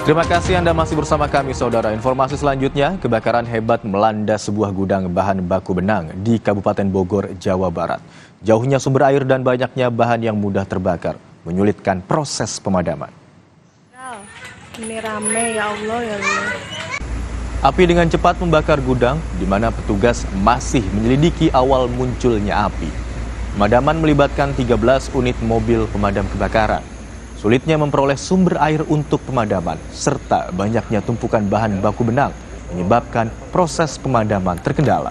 Terima kasih Anda masih bersama kami, Saudara. Informasi selanjutnya, kebakaran hebat melanda sebuah gudang bahan baku benang di Kabupaten Bogor, Jawa Barat. Jauhnya sumber air dan banyaknya bahan yang mudah terbakar menyulitkan proses pemadaman. Ini rame, ya Allah, ya Allah. Api dengan cepat membakar gudang, di mana petugas masih menyelidiki awal munculnya api. Pemadaman melibatkan 13 unit mobil pemadam kebakaran. Sulitnya memperoleh sumber air untuk pemadaman, serta banyaknya tumpukan bahan baku benang, menyebabkan proses pemadaman terkendala.